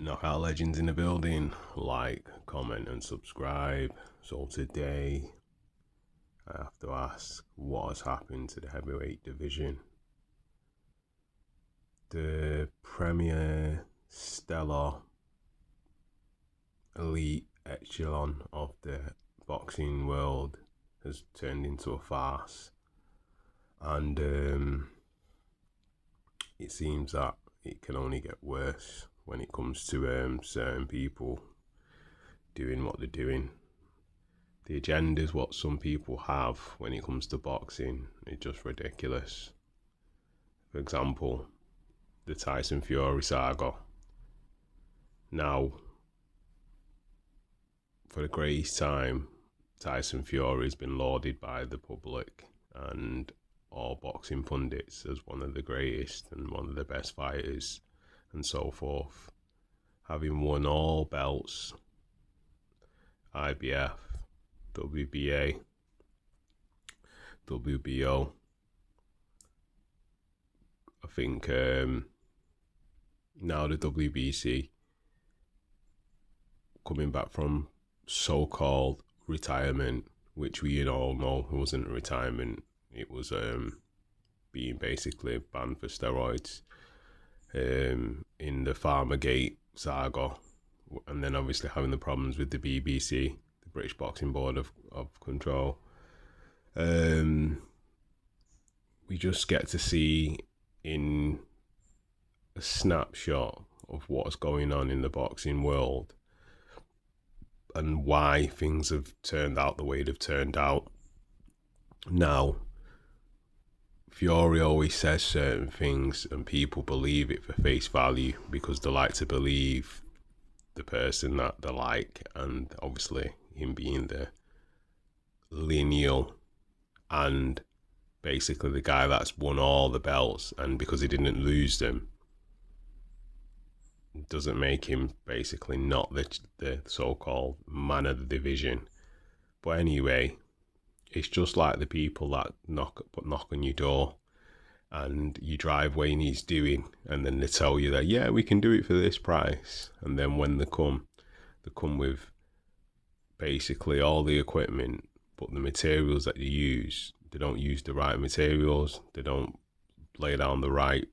Knockout Legends in the building. Like, comment, and subscribe. So today, I have to ask what has happened to the heavyweight division. The premier stellar elite echelon of the boxing world has turned into a farce, and it seems that it can only get worse when it comes to certain people doing what they're doing. The agenda is what some people have when it comes to boxing. It's just ridiculous. For example, the Tyson Fury saga. Now, for the greatest time, Tyson Fury has been lauded by the public and all boxing pundits as one of the greatest and one of the best fighters and so forth. Having won all belts, IBF, WBA, WBO, I think now the WBC, coming back from so-called retirement, which we all know wasn't a retirement. It was being basically banned for steroids in the Farmergate saga, and then obviously having the problems with the BBC, the British Boxing Board of Control. We just get to see in a snapshot of what's going on in the boxing world and why things have turned out the way they've turned out. Now, Fury always says certain things and people believe it for face value because they like to believe the person that they like, and obviously him being the lineal and basically the guy that's won all the belts, and because he didn't lose them doesn't make him basically not the so-called man of the division. But anyway, it's just like the people that knock on your door and you drive what he's doing, and then they tell you that, yeah, we can do it for this price. And then when they come with basically all the equipment, but the materials that they use, they don't use the right materials, they don't lay down the right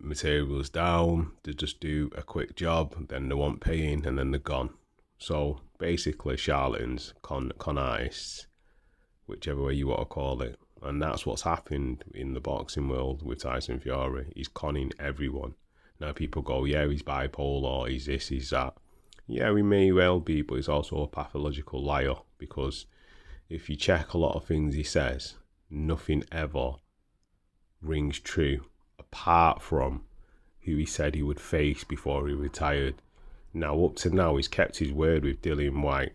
materials down, they just do a quick job, then they want paying, and then they're gone. So basically charlatans, con artists, whichever way you want to call it. And that's what's happened in the boxing world with Tyson Fury. He's conning everyone. Now people go, yeah, he's bipolar, he's this, he's that. Yeah, he may well be, but he's also a pathological liar, because if you check a lot of things he says, nothing ever rings true, apart from who he said he would face before he retired. Now, up to now, he's kept his word with Dillian White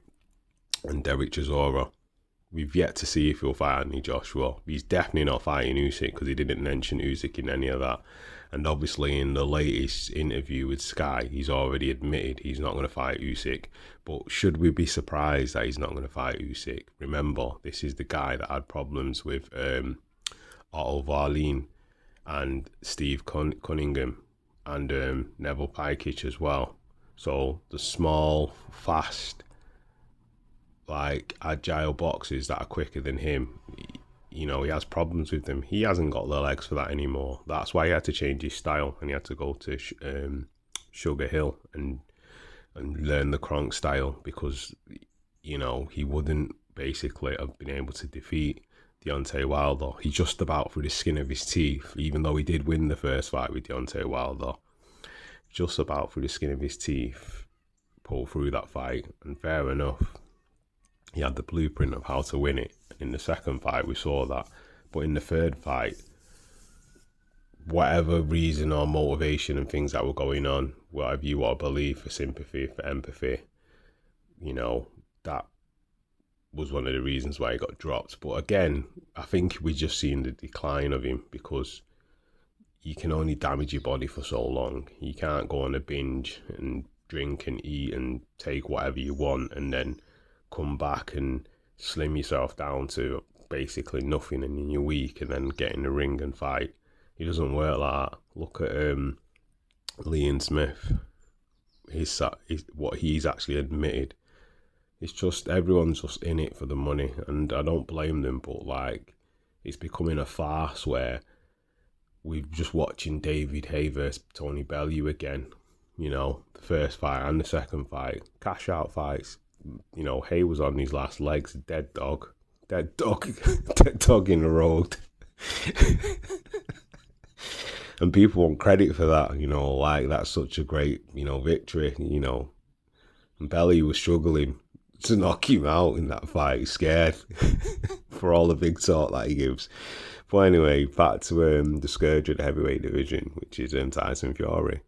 and Derek Chisora. We've yet to see if he'll fight Anthony Joshua. He's definitely not fighting Usyk, because he didn't mention Usyk in any of that. And obviously in the latest interview with Sky, he's already admitted he's not going to fight Usyk. But should we be surprised that he's not going to fight Usyk? Remember, this is the guy that had problems with Otto Varlin and Steve Cunningham and Neville Pikic as well. So the small, fast, like agile boxers that are quicker than him, you know, he has problems with them. He hasn't got the legs for that anymore. That's why he had to change his style, and he had to go to Sugar Hill and learn the Kronk style, because, you know, he wouldn't basically have been able to defeat Deontay Wilder. He just about through the skin of his teeth, even though he did win the first fight with Deontay Wilder, just about through the skin of his teeth pulled through that fight. And fair enough, he had the blueprint of how to win it. In the second fight, we saw that. But in the third fight, whatever reason or motivation and things that were going on, whatever you want to believe, for sympathy, for empathy, you know, that was one of the reasons why he got dropped. But again, I think we're just seeing the decline of him, because you can only damage your body for so long. You can't go on a binge and drink and eat and take whatever you want and then come back and slim yourself down to basically nothing and in your week and then get in the ring and fight. It doesn't work like that. Look at Liam Smith. what he's actually admitted. It's just everyone's just in it for the money, and I don't blame them. But like, it's becoming a farce where we're just watching David Haye versus Tony Bellew again. You know, the first fight and the second fight, cash out fights. You know, Haye was on his last legs, dead dog, dead dog in the road. And people want credit for that, you know, like that's such a great, you know, victory, you know. And Bellew was struggling to knock him out in that fight, scared for all the big talk that he gives. But anyway, back to the scourge of the heavyweight division, which is Tyson Fury.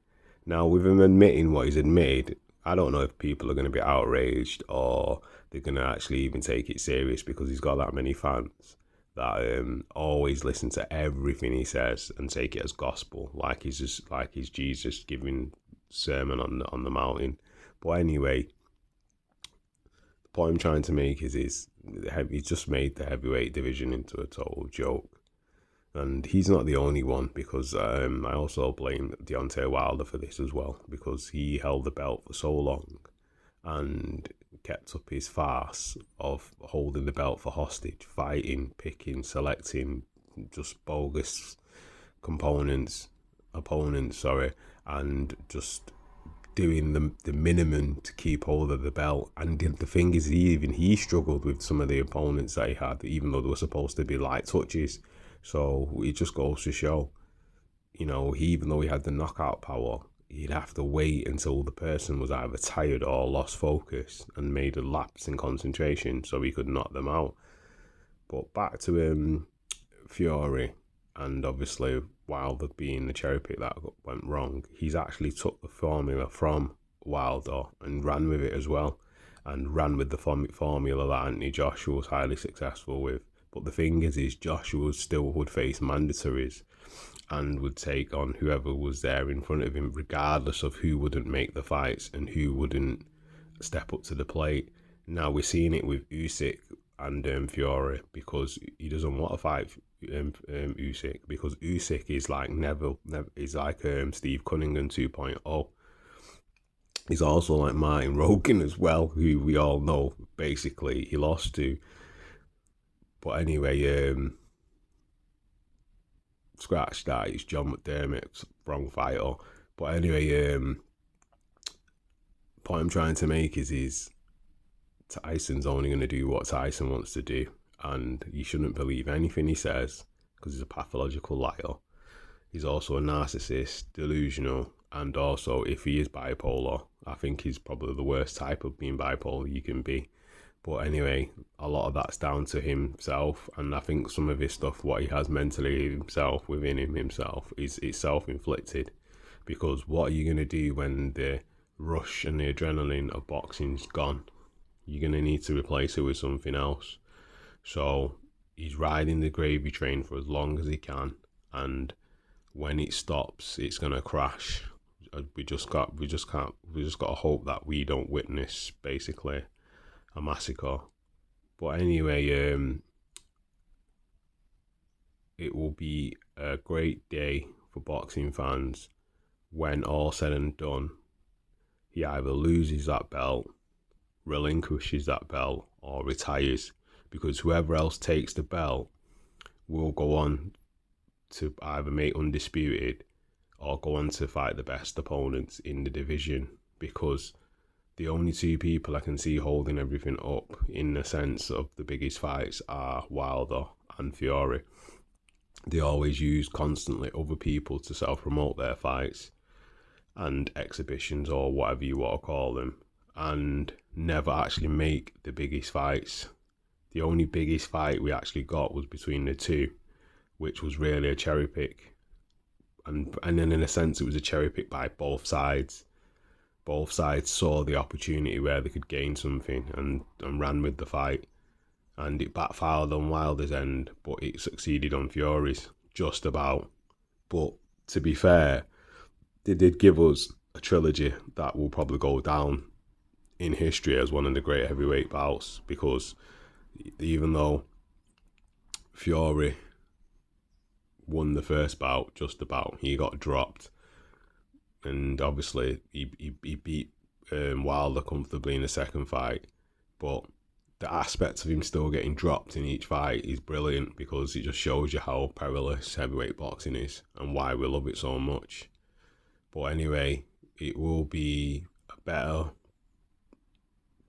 Now, with him admitting what he's admitted, I don't know if people are going to be outraged or they're going to actually even take it serious, because he's got that many fans that always listen to everything he says and take it as gospel, like he's Jesus giving sermon on the mountain. But anyway, the point I'm trying to make is he's just made the heavyweight division into a total joke. And he's not the only one, because I also blame Deontay Wilder for this as well, because he held the belt for so long and kept up his farce of holding the belt for hostage, fighting, picking, selecting just bogus opponents, and just doing the minimum to keep hold of the belt. And the thing is, he struggled with some of the opponents that he had, even though they were supposed to be light touches. So it just goes to show, you know, even though he had the knockout power, he'd have to wait until the person was either tired or lost focus and made a lapse in concentration so he could knock them out. But back to Fury, and obviously Wilder being the cherry pick that went wrong, he's actually took the formula from Wilder and ran with it as well, and ran with the formula that Anthony Joshua was highly successful with. But the thing is Joshua still would face mandatories and would take on whoever was there in front of him, regardless of who wouldn't make the fights and who wouldn't step up to the plate. Now we're seeing it with Usyk and Fury, because he doesn't want to fight Usyk, because Usyk is like is like Steve Cunningham 2.0. He's also like Martin Rogan as well, who we all know basically he lost to. But anyway, scratch that, it's John McDermott's wrong fighter. But anyway, point I'm trying to make is Tyson's only going to do what Tyson wants to do, and you shouldn't believe anything he says, because he's a pathological liar. He's also a narcissist, delusional, and also, if he is bipolar, I think he's probably the worst type of being bipolar you can be. But anyway, a lot of that's down to himself, and I think some of his stuff, what he has mentally himself, within himself, is self-inflicted. Because what are you going to do when the rush and the adrenaline of boxing's gone? You're going to need to replace it with something else. So he's riding the gravy train for as long as he can, and when it stops, it's going to crash. We just got to hope that we don't witness basically a massacre. But anyway, it will be a great day for boxing fans when all said and done. He either loses that belt, relinquishes that belt, or retires, because whoever else takes the belt will go on to either make undisputed or go on to fight the best opponents in the division, because the only two people I can see holding everything up in the sense of the biggest fights are Wilder and Fury. They always use constantly other people to self-promote their fights and exhibitions, or whatever you want to call them, and never actually make the biggest fights. The only biggest fight we actually got was between the two, which was really a cherry pick. And then in a sense it was a cherry pick by both sides. Both sides saw the opportunity where they could gain something and ran with the fight. And it backfired on Wilder's end, but it succeeded on Fury's, just about. But to be fair, they did give us a trilogy that will probably go down in history as one of the great heavyweight bouts, because even though Fury won the first bout, just about, he got dropped. And obviously he beat Wilder comfortably in the second fight, but the aspect of him still getting dropped in each fight is brilliant, because it just shows you how perilous heavyweight boxing is and why we love it so much. But anyway, it will be a better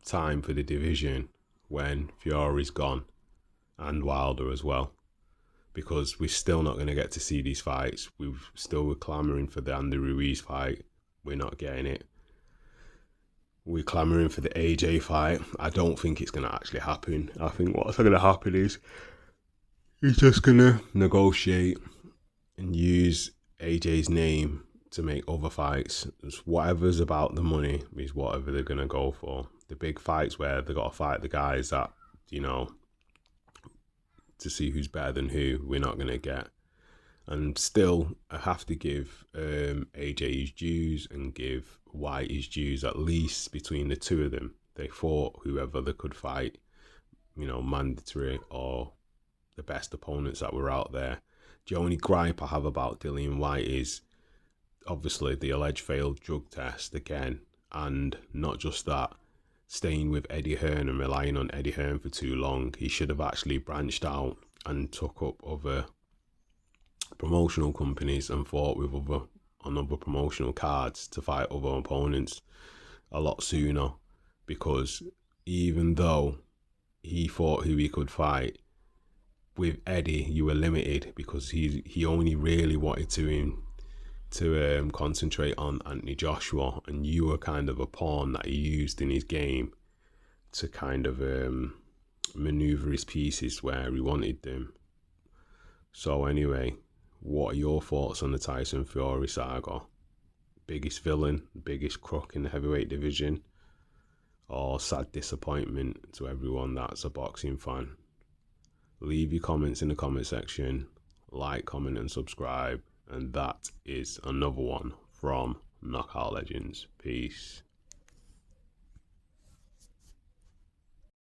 time for the division when Fury's gone, and Wilder as well, because we're still not going to get to see these fights. We're clamouring for the Andy Ruiz fight. We're not getting it. We're clamouring for the AJ fight. I don't think it's going to actually happen. I think what's going to happen is he's just going to negotiate and use AJ's name to make other fights. Just whatever's about the money is whatever they're going to go for. The big fights where they got to fight the guys that, you know, to see who's better than who, we're not going to get. And still, I have to give AJ his dues and give White his dues. At least between the two of them, they fought whoever they could fight, you know, mandatory or the best opponents that were out there. The only gripe I have about Dillian White is obviously the alleged failed drug test again, and not just that, staying with Eddie Hearn and relying on Eddie Hearn for too long. He should have actually branched out and took up other promotional companies and fought with other promotional cards to fight other opponents a lot sooner, because even though he fought who he could fight, with Eddie you were limited, because he only really wanted to concentrate on Anthony Joshua, and you were kind of a pawn that he used in his game to kind of maneuver his pieces where he wanted them. So anyway, what are your thoughts on the Tyson Fury saga? Biggest villain, biggest crook in the heavyweight division, or sad disappointment to everyone that's a boxing fan? Leave your comments in the comment section, like, comment and subscribe, and that is another one from Knockout Legends. Peace.